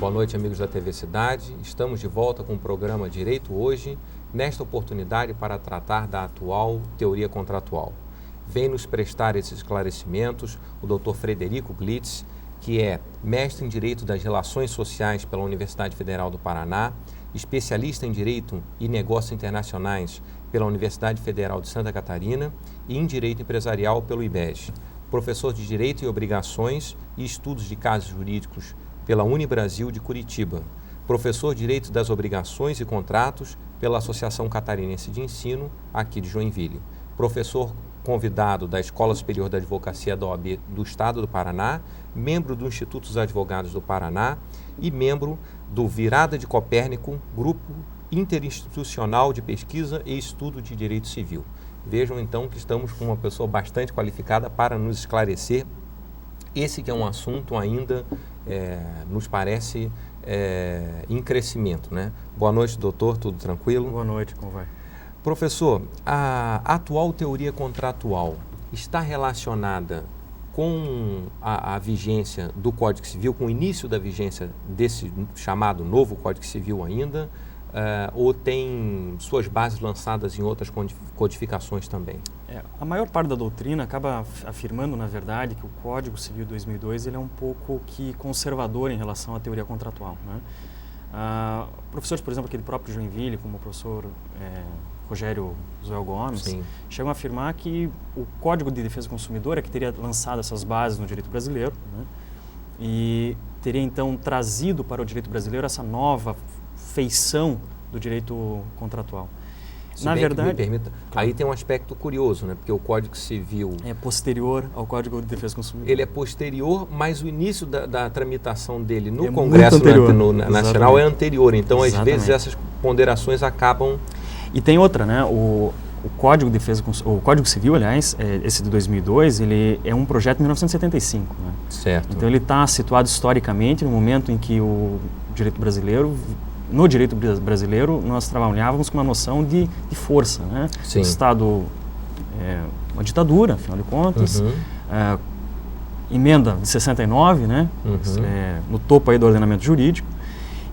Boa noite, amigos da TV Cidade. Estamos de volta com o programa Direito Hoje, nesta oportunidade para tratar da atual teoria contratual. Vem nos prestar esses esclarecimentos o Dr. Frederico Glitz, que é mestre em Direito das Relações Sociais pela Universidade Federal do Paraná, especialista em Direito e Negócios Internacionais pela Universidade Federal de Santa Catarina e em Direito Empresarial pelo IBES, professor de Direito e Obrigações e Estudos de Casos Jurídicos pela Unibrasil de Curitiba, professor de Direito das Obrigações e Contratos pela Associação Catarinense de Ensino, aqui de Joinville, professor convidado da Escola Superior da Advocacia da OAB do Estado do Paraná, membro do Instituto dos Advogados do Paraná e membro do Virada de Copérnico, Grupo Interinstitucional de Pesquisa e Estudo de Direito Civil. Vejam então que estamos com uma pessoa bastante qualificada para nos esclarecer esse que é um assunto ainda, nos parece, em crescimento, né? Boa noite, doutor, tudo tranquilo? Boa noite, como vai? Professor, a atual teoria contratual está relacionada com a vigência do Código Civil, com o início da vigência desse chamado novo Código Civil ainda, ou tem suas bases lançadas em outras codificações também? A maior parte da doutrina acaba afirmando, na verdade, que o Código Civil 2002 ele é um pouco que conservador em relação à teoria contratual, né? Professores, por exemplo, aquele próprio Joinville, como o professor Rogério Zoel Gomes, Sim, chegam a afirmar que o Código de Defesa do Consumidor é que teria lançado essas bases no direito brasileiro, né? E teria então trazido para o direito brasileiro essa nova feição do direito contratual. Se Na bem que verdade, me permita, aí tem um aspecto curioso, né? Porque o Código Civil é posterior ao Código de Defesa do Consumidor. ele é posterior, mas o início da tramitação dele no É Congresso muito anterior. Nacional é anterior. Então, às vezes, Exatamente. essas ponderações acabam... E tem outra, né? O Código de Defesa, o Código Civil, aliás, esse de 2002, ele é um projeto de 1975, né? Certo. Então ele está situado historicamente no momento em que o direito brasileiro, no direito brasileiro, nós trabalhávamos com uma noção de força, né? Sim. O Estado uma ditadura, afinal de contas. Emenda de 69, né? No topo aí do ordenamento jurídico.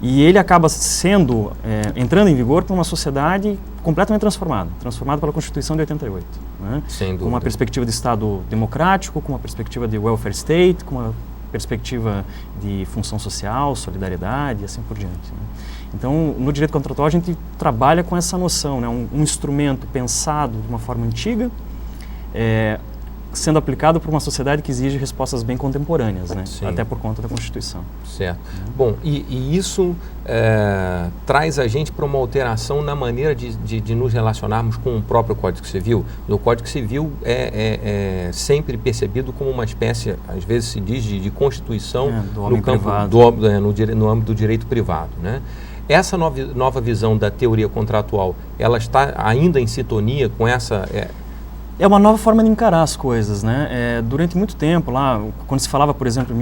E ele acaba sendo, entrando em vigor com uma sociedade completamente transformada pela Constituição de 88. Né? Sem dúvida. Com uma perspectiva de Estado democrático, com uma perspectiva de welfare state, com uma perspectiva de função social, solidariedade e assim por diante. Né? Então, no direito contratual, a gente trabalha com essa noção, né? Um instrumento pensado de uma forma antiga, sendo aplicado por uma sociedade que exige respostas bem contemporâneas, né? Até por conta da Constituição. Certo. Bom, e isso traz a gente para uma alteração na maneira de nos relacionarmos com o próprio Código Civil. O Código Civil é sempre percebido como uma espécie, às vezes se diz, de constituição do homem no campo privado. no âmbito do direito privado, né? Essa nova visão da teoria contratual, ela está ainda em sintonia com essa... É uma nova forma de encarar as coisas, né? Durante muito tempo, lá, quando se falava, por exemplo,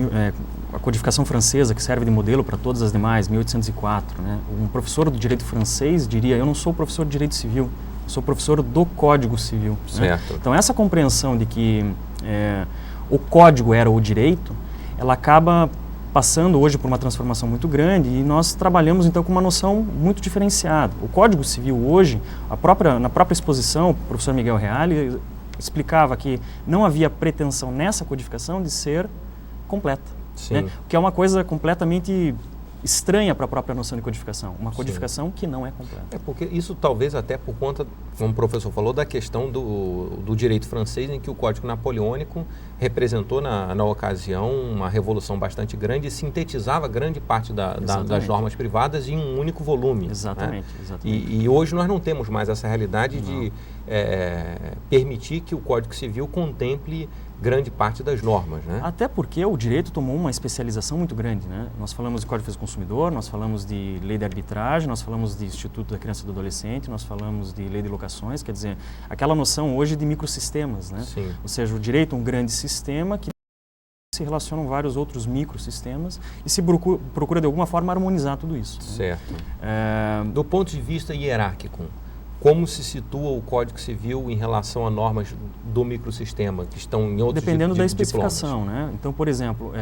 a codificação francesa, que serve de modelo para todas as demais, 1804, né? Um professor do direito francês diria, eu não sou professor de direito civil, eu sou professor do Código Civil. Certo. Né? Então, essa compreensão de que o código era o direito, ela acaba passando hoje por uma transformação muito grande e nós trabalhamos então com uma noção muito diferenciada. O Código Civil hoje, na própria exposição, o professor Miguel Reale explicava que não havia pretensão nessa codificação de ser completa, né? Que é uma coisa completamente estranha para a própria noção de codificação, uma codificação que não é completa. Porque isso talvez até por conta, como o professor falou, da questão do direito francês, em que o Código Napoleônico representou na ocasião uma revolução bastante grande e sintetizava grande parte das normas privadas em um único volume. Exatamente. Né? Exatamente. E hoje nós não temos mais essa realidade de permitir que o Código Civil contemple grande parte das normas, né? Até porque o direito tomou uma especialização muito grande, né? Nós falamos de Código de Defesa do Consumidor, nós falamos de lei de arbitragem, nós falamos de Instituto da Criança e do Adolescente, nós falamos de lei de locações, quer dizer, aquela noção hoje de microsistemas, né? Sim. Ou seja, o direito é um grande sistema que se relacionam vários outros microsistemas e se procura de alguma forma harmonizar tudo isso. Certo. Do ponto de vista hierárquico, como se situa o Código Civil em relação a normas do microsistema que estão em outros Dependendo da diplomas? especificação, né? Então, por exemplo,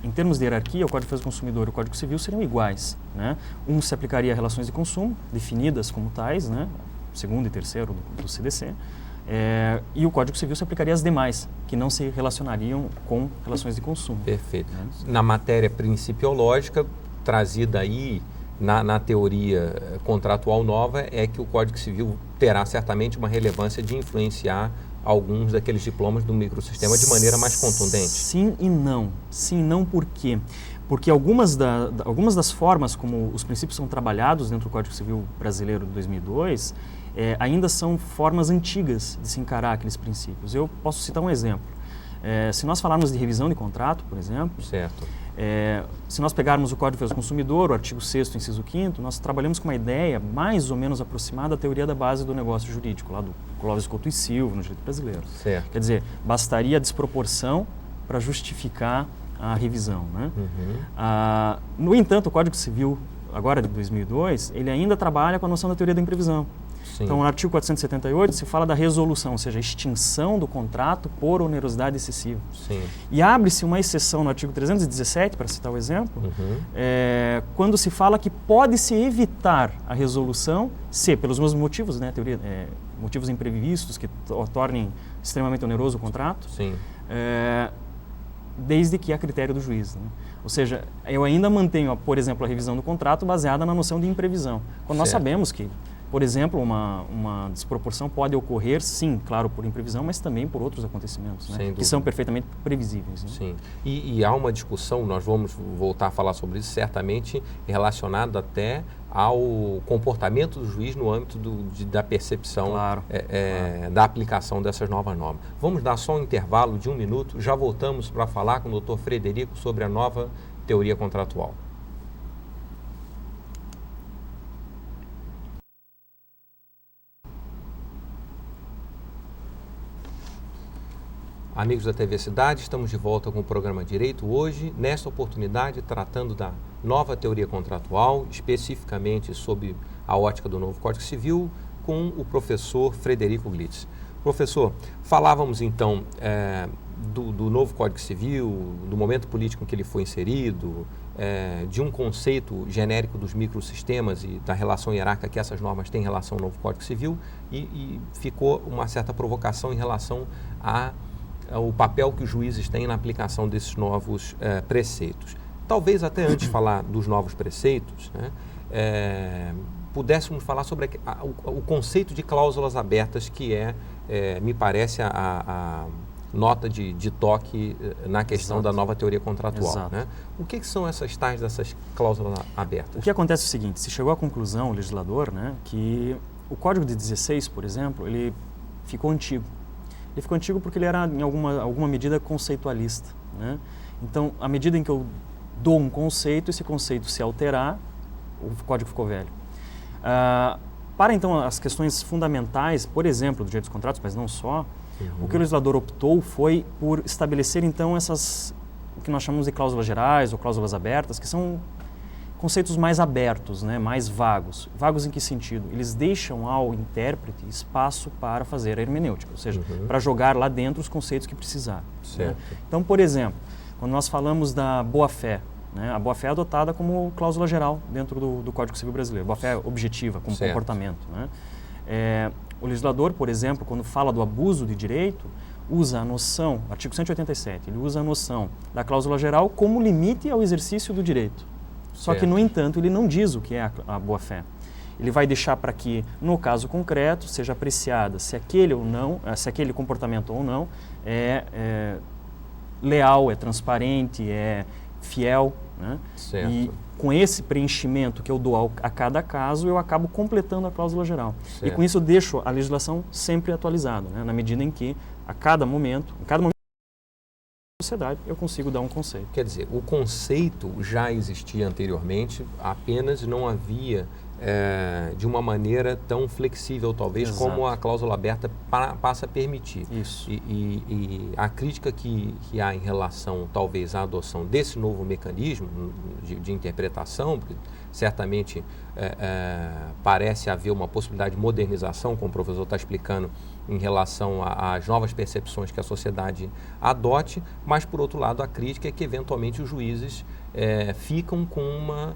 em termos de hierarquia, o Código de Defesa do Consumidor e o Código Civil seriam iguais, né? Um se aplicaria a relações de consumo, definidas como tais, né? Segundo e terceiro do CDC, e o Código Civil se aplicaria às demais, que não se relacionariam com relações de consumo. Perfeito. Né? Na matéria principiológica, trazida aí na teoria contratual nova, é que o Código Civil terá certamente uma relevância de influenciar alguns daqueles diplomas do microsistema de maneira mais contundente. Sim e não. Sim e não por quê? Porque algumas das formas como os princípios são trabalhados dentro do Código Civil Brasileiro de 2002 ainda são formas antigas de se encarar aqueles princípios. Eu posso citar um exemplo. Se nós falarmos de revisão de contrato, por exemplo, certo. Se nós pegarmos o Código de Defesa do Consumidor, o artigo 6º, inciso 5º, nós trabalhamos com uma ideia mais ou menos aproximada da teoria da base do negócio jurídico, lá do Clóvis Couto e Silva, no direito brasileiro. Certo. Quer dizer, bastaria a desproporção para justificar a revisão, né? No entanto, o Código Civil, agora de 2002, ele ainda trabalha com a noção da teoria da imprevisão. Sim. Então, no artigo 478 se fala da resolução, ou seja, a extinção do contrato por onerosidade excessiva. Sim. E abre-se uma exceção no artigo 317, para citar o exemplo, quando se fala que pode-se evitar a resolução se, pelos mesmos motivos, né, teoria, motivos imprevistos que tornem extremamente oneroso o contrato, sim. Desde que a critério do juiz. Né? Ou seja, eu ainda mantenho, por exemplo, a revisão do contrato baseada na noção de imprevisão. Quando nós sabemos que, por exemplo, uma desproporção pode ocorrer, sim, claro, por imprevisão, mas também por outros acontecimentos, né? Que são perfeitamente previsíveis. Né? Sim. E há uma discussão, nós vamos voltar a falar sobre isso, certamente relacionado até ao comportamento do juiz no âmbito da percepção, claro. Da aplicação dessas novas normas. Vamos dar só um intervalo de 1 minuto, já voltamos para falar com o Dr. Frederico sobre a nova teoria contratual. Amigos da TV Cidade, estamos de volta com o programa Direito hoje, nesta oportunidade tratando da nova teoria contratual, especificamente sob a ótica do novo Código Civil, com o professor Frederico Glitz. Professor, falávamos então do novo Código Civil, do momento político em que ele foi inserido, de um conceito genérico dos microsistemas e da relação hierárquica que essas normas têm em relação ao novo Código Civil e ficou uma certa provocação em relação ao papel que os juízes têm na aplicação desses novos preceitos. Talvez até antes de falar dos novos preceitos, né, pudéssemos falar sobre o conceito de cláusulas abertas, que me parece, a nota de toque na questão da nova teoria contratual. Né? O que são essas cláusulas abertas? O que acontece é o seguinte, se chegou à conclusão, o legislador, né, que o Código de 16, por exemplo, ele ficou antigo. Ele ficou antigo porque ele era, em alguma medida, conceitualista. Né? Então, à medida em que eu dou um conceito, esse conceito se alterar, o código ficou velho. Para, então, as questões fundamentais, por exemplo, do direito dos contratos, mas não só, o que o legislador optou foi por estabelecer, então, o que nós chamamos de cláusulas gerais ou cláusulas abertas, que são conceitos mais abertos, né, mais vagos. Vagos em que sentido? Eles deixam ao intérprete espaço para fazer a hermenêutica, ou seja, para jogar lá dentro os conceitos que precisar. Né? Então, por exemplo, quando nós falamos da boa-fé, né, a boa-fé é adotada como cláusula geral dentro do Código Civil Brasileiro, boa-fé objetiva, como comportamento. Né? O legislador, por exemplo, quando fala do abuso de direito, usa a noção, artigo 187, ele usa a noção da cláusula geral como limite ao exercício do direito. Só que, no entanto, ele não diz o que é a boa-fé. Ele vai deixar para que, no caso concreto, seja apreciada se aquele comportamento ou não é leal, é transparente, é fiel. Né? E com esse preenchimento que eu dou a cada caso, eu acabo completando a cláusula geral. E com isso eu deixo a legislação sempre atualizada, né? Na medida em que, a cada momento sociedade, eu consigo dar um conceito. Quer dizer, o conceito já existia anteriormente, apenas não havia de uma maneira tão flexível, talvez, como a cláusula aberta passa a permitir. Isso. E a crítica que há em relação, talvez, à adoção desse novo mecanismo de interpretação, porque certamente parece haver uma possibilidade de modernização, como o professor está explicando, em relação às novas percepções que a sociedade adote, mas, por outro lado, a crítica é que, eventualmente, os juízes ficam com uma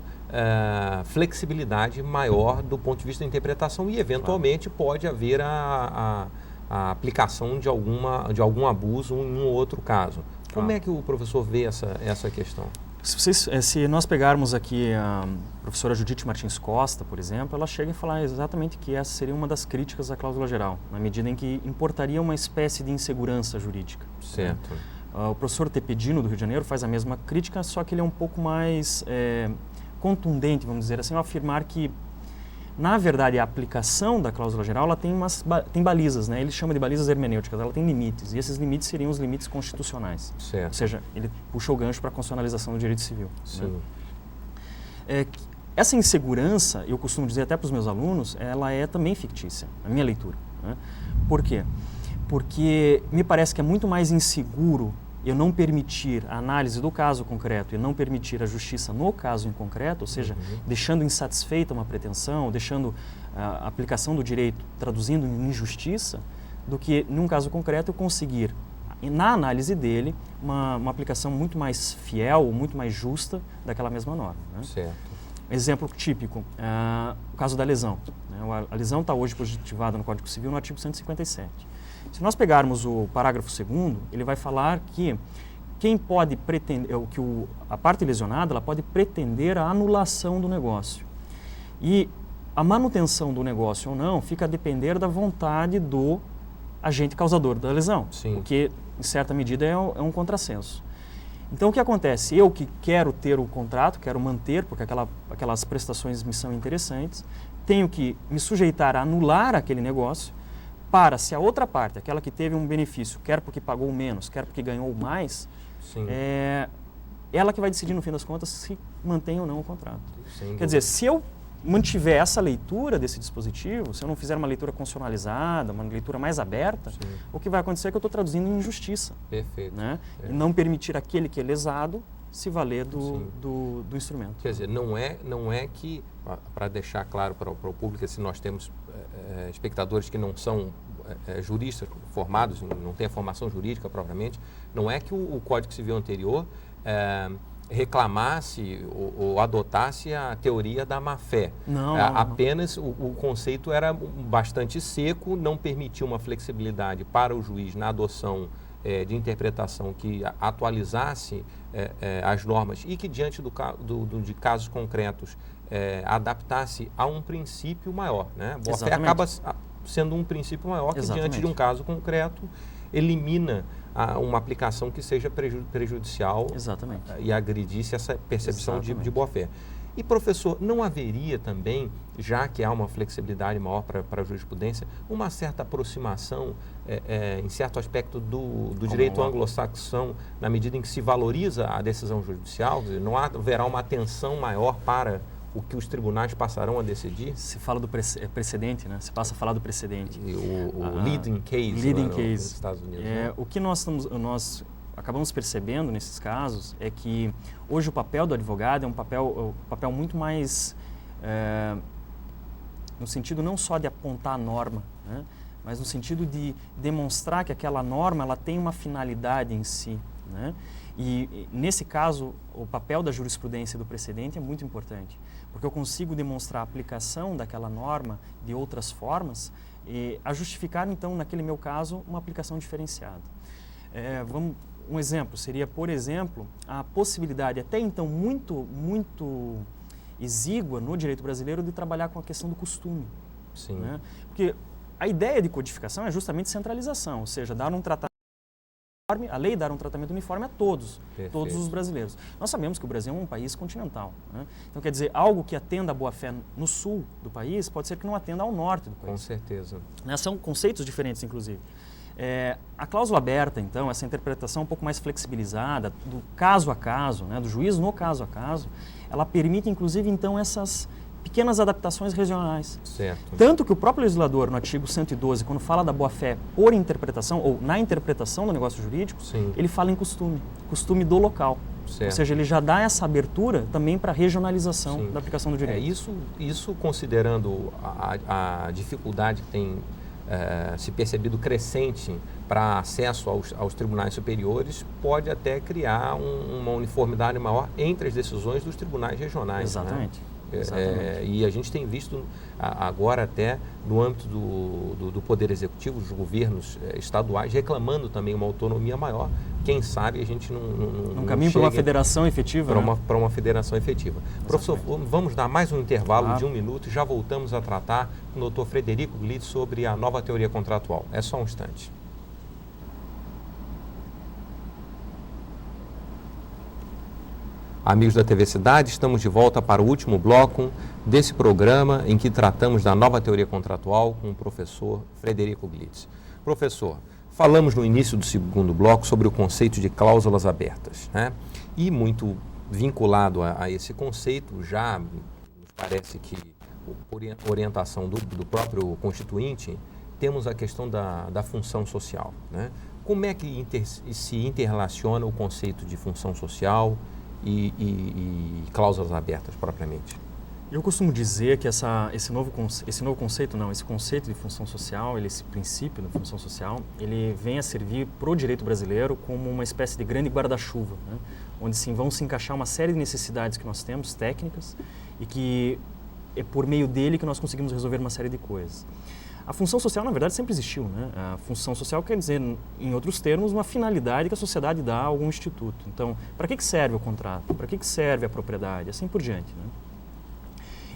flexibilidade maior do ponto de vista da interpretação e, eventualmente, pode haver a aplicação de algum abuso em um ou outro caso. Como é que o professor vê essa questão? Se nós pegarmos aqui a professora Judite Martins Costa, por exemplo, ela chega a falar exatamente que essa seria uma das críticas à cláusula geral, na medida em que importaria uma espécie de insegurança jurídica. Certo. O professor Tepedino, do Rio de Janeiro, faz a mesma crítica, só que ele é um pouco mais contundente, vamos dizer assim, ao afirmar que, na verdade, a aplicação da cláusula geral ela tem balizas, né? Ele chama de balizas hermenêuticas, ela tem limites, e esses limites seriam os limites constitucionais. Certo. Ou seja, ele puxa o gancho para a constitucionalização do direito civil. Sim. Né? Essa insegurança, eu costumo dizer até para os meus alunos, ela é também fictícia, na minha leitura. Né? Por quê? Porque me parece que é muito mais inseguro eu não permitir a análise do caso concreto e não permitir a justiça no caso em concreto, ou seja, deixando insatisfeita uma pretensão, deixando a aplicação do direito traduzindo em injustiça, do que, num caso concreto, eu conseguir, na análise dele, uma aplicação muito mais fiel, muito mais justa daquela mesma norma. Né? Certo. Exemplo típico, o caso da lesão. Né? A lesão está hoje positivada no Código Civil no artigo 157. Se nós pegarmos o parágrafo 2º, ele vai falar que quem pode pretender, a parte lesionada, ela pode pretender a anulação do negócio. E a manutenção do negócio ou não fica a depender da vontade do agente causador da lesão, Sim. o que, em certa medida, é um contrassenso. Então, o que acontece? Eu que quero ter o contrato, quero manter, porque aquelas prestações me são interessantes, tenho que me sujeitar a anular aquele negócio, para, se a outra parte, aquela que teve um benefício, quer porque pagou menos, quer porque ganhou mais, ela que vai decidir, no fim das contas, se mantém ou não o contrato. Quer dizer, se eu mantiver essa leitura desse dispositivo, se eu não fizer uma leitura constitucionalizada, uma leitura mais aberta, o que vai acontecer é que eu estou traduzindo em injustiça. Perfeito. Né? E não permitir aquele que é lesado se valer do instrumento. Quer dizer, não é que, para deixar claro para o público, se nós temos espectadores que não são juristas formados, não têm a formação jurídica propriamente, não é que o Código Civil anterior reclamasse ou adotasse a teoria da má-fé. Não. Apenas o conceito era bastante seco, não permitia uma flexibilidade para o juiz na adoção de interpretação que atualizasse as normas e que, diante de casos concretos, adaptasse a um princípio maior. Né? A boa-fé acaba sendo um princípio maior que, diante de um caso concreto, elimina uma aplicação que seja prejudicial e agredisse essa percepção de boa-fé. E, professor, não haveria também, já que há uma flexibilidade maior para a jurisprudência, uma certa aproximação em certo aspecto do direito anglo-saxão, na medida em que se valoriza a decisão judicial? Não haverá uma atenção maior para o que os tribunais passarão a decidir? Se fala do precedente, né? Se passa a falar do precedente. O leading case, nos Estados Unidos. Né? O que nós acabamos percebendo nesses casos é que hoje o papel do advogado é um papel muito mais no sentido não só de apontar a norma, né? Mas no sentido de demonstrar que aquela norma ela tem uma finalidade em si, né? E nesse caso o papel da jurisprudência do precedente é muito importante, porque eu consigo demonstrar a aplicação daquela norma de outras formas a justificar então naquele meu caso uma aplicação diferenciada. Um exemplo seria, por exemplo, a possibilidade, até então muito exígua no direito brasileiro, de trabalhar com a questão do costume. Sim. Né? Porque a ideia de codificação é justamente centralização, ou seja, dar um tratamento uniforme, a lei dar um tratamento uniforme a todos os brasileiros. Nós sabemos que o Brasil é um país continental. Né? Então, quer dizer, algo que atenda à boa-fé no sul do país pode ser que não atenda ao norte do país. Com certeza. Né? São conceitos diferentes, inclusive. A cláusula aberta, então, essa interpretação um pouco mais flexibilizada, do caso a caso, né, do juiz no caso a caso, ela permite, inclusive, então, essas pequenas adaptações regionais. Certo. Tanto que o próprio legislador, no artigo 112, quando fala da boa-fé por interpretação, ou na interpretação do negócio jurídico, Sim. ele fala em costume do local. Certo. Ou seja, ele já dá essa abertura também para a regionalização da aplicação do direito. Isso considerando a dificuldade que tem se percebido crescente para acesso aos tribunais superiores, pode até criar uma uniformidade maior entre as decisões dos tribunais regionais. Exatamente. Né? E a gente tem visto agora até no âmbito do Poder Executivo, os governos estaduais reclamando também uma autonomia maior. Quem sabe a gente não caminho para uma federação efetiva. Para uma federação efetiva. Professor, vamos dar mais um intervalo de 1 minuto e já voltamos a tratar com o Dr. Frederico Glitz sobre a nova teoria contratual. É só um instante. Amigos da TV Cidade, estamos de volta para o último bloco desse programa em que tratamos da nova teoria contratual com o professor Frederico Glitz. Professor, falamos no início do segundo bloco sobre o conceito de cláusulas abertas, né? E muito vinculado a esse conceito, já nos parece que, por orientação do próprio Constituinte, temos a questão da função social, né? Como é que se interrelaciona o conceito de função social e cláusulas abertas propriamente? Eu costumo dizer que esse conceito de função social, esse princípio da função social, ele vem a servir para o direito brasileiro como uma espécie de grande guarda-chuva, né? Onde vão se encaixar uma série de necessidades que nós temos, técnicas, e que é por meio dele que nós conseguimos resolver uma série de coisas. A função social, na verdade, sempre existiu, né? A função social quer dizer, em outros termos, uma finalidade que a sociedade dá a algum instituto. Então, para que serve o contrato? Para que serve a propriedade? Assim por diante, né?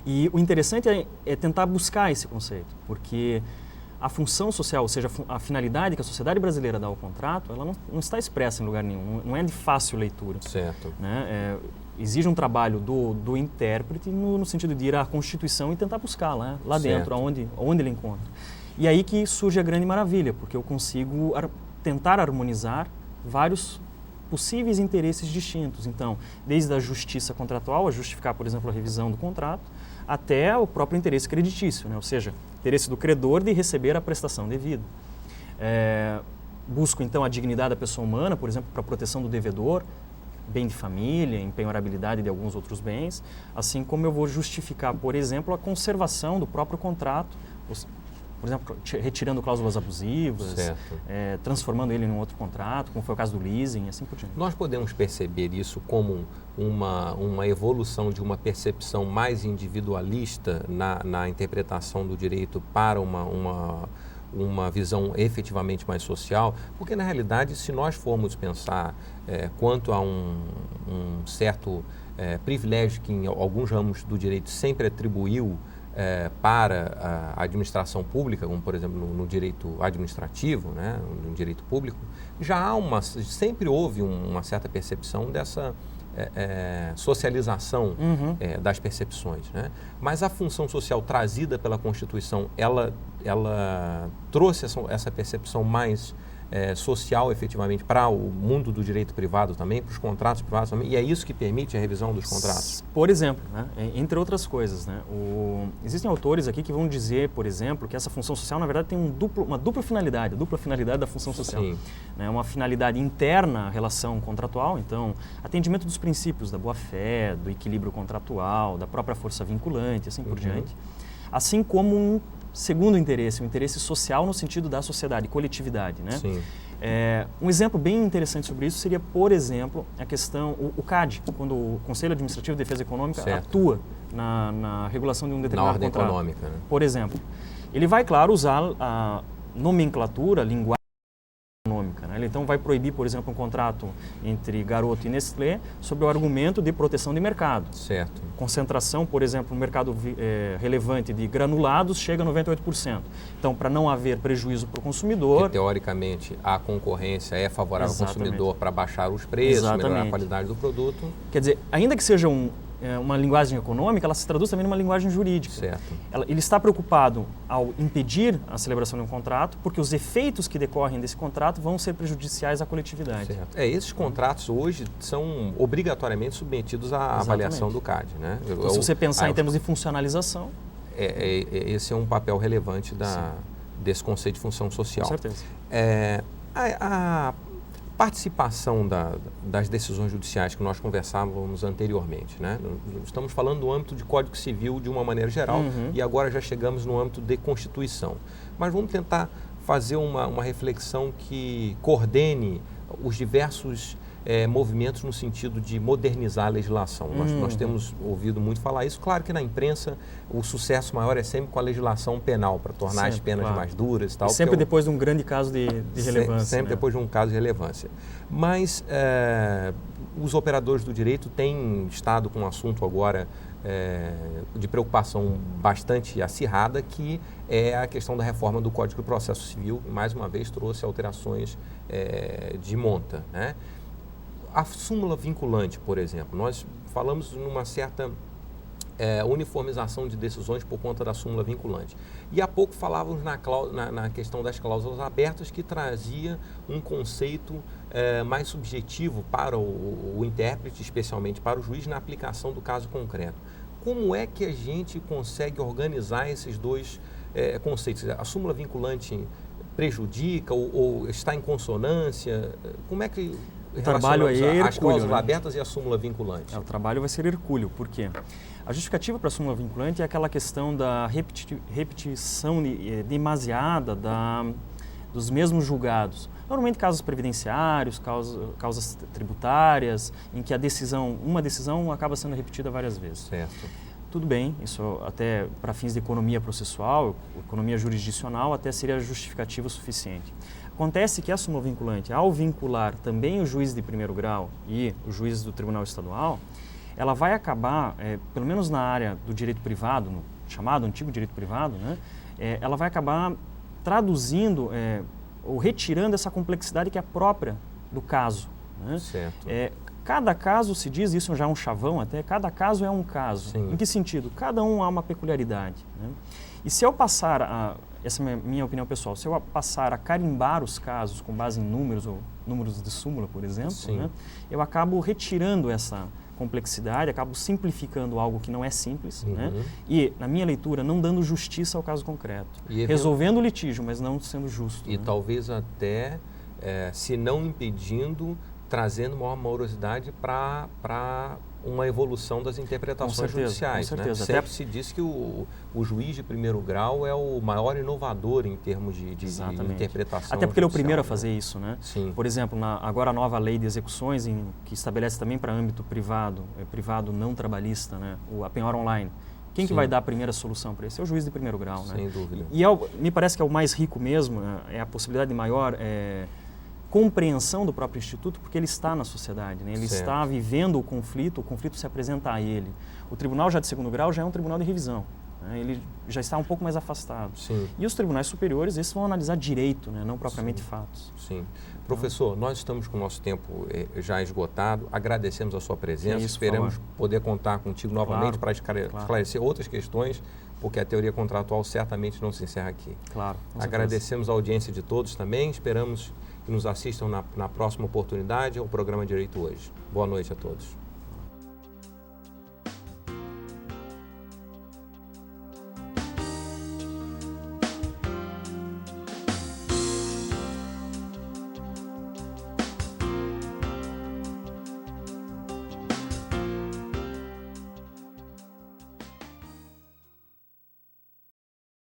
E o interessante é tentar buscar esse conceito, porque a função social, ou seja, a finalidade que a sociedade brasileira dá ao contrato, ela não está expressa em lugar nenhum, não é de fácil leitura. Certo. Né? Exige um trabalho do intérprete no sentido de ir à Constituição e tentar buscar lá dentro, onde ele encontra. E aí que surge a grande maravilha, porque eu consigo tentar harmonizar vários possíveis interesses distintos. Então, desde a justiça contratual, a justificar, por exemplo, a revisão do contrato, até o próprio interesse creditício, né? Ou seja, interesse do credor de receber a prestação devida. Busco, então, a dignidade da pessoa humana, por exemplo, para a proteção do devedor, bem de família, empenhorabilidade de alguns outros bens, assim como eu vou justificar, por exemplo, a conservação do próprio contrato, por exemplo, retirando cláusulas abusivas, transformando ele em um outro contrato, como foi o caso do leasing, assim por diante. Nós podemos perceber isso como uma evolução de uma percepção mais individualista na interpretação do direito para uma visão efetivamente mais social, porque na realidade, se nós formos pensar quanto a um certo privilégio que em alguns ramos do direito sempre atribuiu para a administração pública, como por exemplo no direito administrativo, né, no direito público, sempre houve uma certa percepção dessa socialização das percepções, né? Mas a função social trazida pela Constituição, ela trouxe essa percepção mais social, efetivamente, para o mundo do direito privado também, para os contratos privados também, e é isso que permite a revisão dos contratos? Por exemplo, né, entre outras coisas, né, existem autores aqui que vão dizer, por exemplo, que essa função social, na verdade, tem uma dupla finalidade, da função social. Sim. Né, uma finalidade interna à relação contratual, então, atendimento dos princípios da boa-fé, do equilíbrio contratual, da própria força vinculante, assim por diante, assim como um segundo interesse, um interesse social no sentido da sociedade, coletividade, né? Sim. Um exemplo bem interessante sobre isso seria, por exemplo, a questão, o CAD, quando o Conselho Administrativo de Defesa Econômica atua na regulação de um determinado ordem contrato. Econômica, né? Por exemplo, ele vai, claro, usar a nomenclatura, a linguagem econômica, né? Ele então vai proibir, por exemplo, um contrato entre Garoto e Nestlé sob o argumento de proteção de mercado. Certo. Concentração, por exemplo, no mercado relevante de granulados chega a 98%. Então, para não haver prejuízo para o consumidor... Porque, teoricamente, a concorrência é favorável ao consumidor para baixar os preços, melhorar a qualidade do produto. Quer dizer, ainda que seja uma linguagem econômica, ela se traduz também numa linguagem jurídica. Certo. Ele está preocupado ao impedir a celebração de um contrato, porque os efeitos que decorrem desse contrato vão ser prejudiciais à coletividade. Certo. Esses contratos hoje são obrigatoriamente submetidos à avaliação do CAD, né? Então, se você pensar em termos de funcionalização... esse é um papel relevante desse conceito de função social. Com certeza. participação das decisões judiciais que nós conversávamos anteriormente, né? Estamos falando do âmbito de Código Civil de uma maneira geral e agora já chegamos no âmbito de Constituição. Mas vamos tentar fazer uma reflexão que coordene os diversos movimentos no sentido de modernizar a legislação. Nós temos ouvido muito falar isso. Claro que na imprensa o sucesso maior é sempre com a legislação penal, para tornar as penas mais duras e tal. E sempre depois de um grande caso de relevância. Sempre depois de um caso de relevância. Mas os operadores do direito têm estado com um assunto agora de preocupação bastante acirrada, que é a questão da reforma do Código de Processo Civil, que mais uma vez trouxe alterações de monta, né? A súmula vinculante, por exemplo, nós falamos numa certa uniformização de decisões por conta da súmula vinculante. E há pouco falávamos na questão das cláusulas abertas, que trazia um conceito mais subjetivo para o intérprete, especialmente para o juiz, na aplicação do caso concreto. Como é que a gente consegue organizar esses dois conceitos? A súmula vinculante prejudica ou está em consonância? Como é que o trabalho aí é hercúleo, as cláusulas abertas e a súmula vinculante? O trabalho vai ser hercúleo. Por quê? A justificativa para a súmula vinculante é aquela questão da repetição demasiada dos mesmos julgados. Normalmente casos previdenciários, causas tributárias, em que uma decisão acaba sendo repetida várias vezes. Certo. Tudo bem, isso até para fins de economia processual, economia jurisdicional, até seria justificativo o suficiente. Acontece que a súmula vinculante, ao vincular também o juiz de primeiro grau e o juiz do Tribunal Estadual, ela vai acabar, pelo menos na área do direito privado, no chamado antigo direito privado, né, ela vai acabar traduzindo ou retirando essa complexidade que é própria do caso. Né? Certo. Cada caso, se diz, isso já é um chavão até, cada caso é um caso. Sim. Em que sentido? Cada um há uma peculiaridade. Né? E se eu passar, essa é a minha opinião pessoal, se eu passar a carimbar os casos com base em números, ou números de súmula, por exemplo, né, eu acabo retirando essa complexidade, acabo simplificando algo que não é simples, né, e, na minha leitura, não dando justiça ao caso concreto. Resolvendo o litígio, mas não sendo justo. E talvez até, se não impedindo, trazendo maior morosidade para uma evolução das interpretações judiciais. Com certeza. Sempre se diz que o juiz de primeiro grau é o maior inovador em termos de interpretação. Até porque ele é o primeiro a né? fazer isso, né? Sim. Por exemplo, agora a nova lei de execuções, que estabelece também para âmbito privado, privado não trabalhista, né? A penhora online. Quem que vai dar a primeira solução para isso? É o juiz de primeiro grau, né? Sem dúvida. E me parece que é o mais rico mesmo, é a possibilidade de maior compreensão do próprio Instituto, porque ele está na sociedade, né? Ele está vivendo o conflito se apresenta a ele. O tribunal já de segundo grau já é um tribunal de revisão, né? Ele já está um pouco mais afastado. Sim. E os tribunais superiores, esses vão analisar direito, né? Não propriamente fatos. Sim. Professor, nós estamos com o nosso tempo já esgotado, agradecemos a sua presença, esperamos poder contar contigo novamente para esclarecer outras questões, porque a teoria contratual certamente não se encerra aqui. Claro. Agradecemos a audiência de todos também, esperamos que nos assistam na próxima oportunidade ao programa Direito Hoje. Boa noite a todos.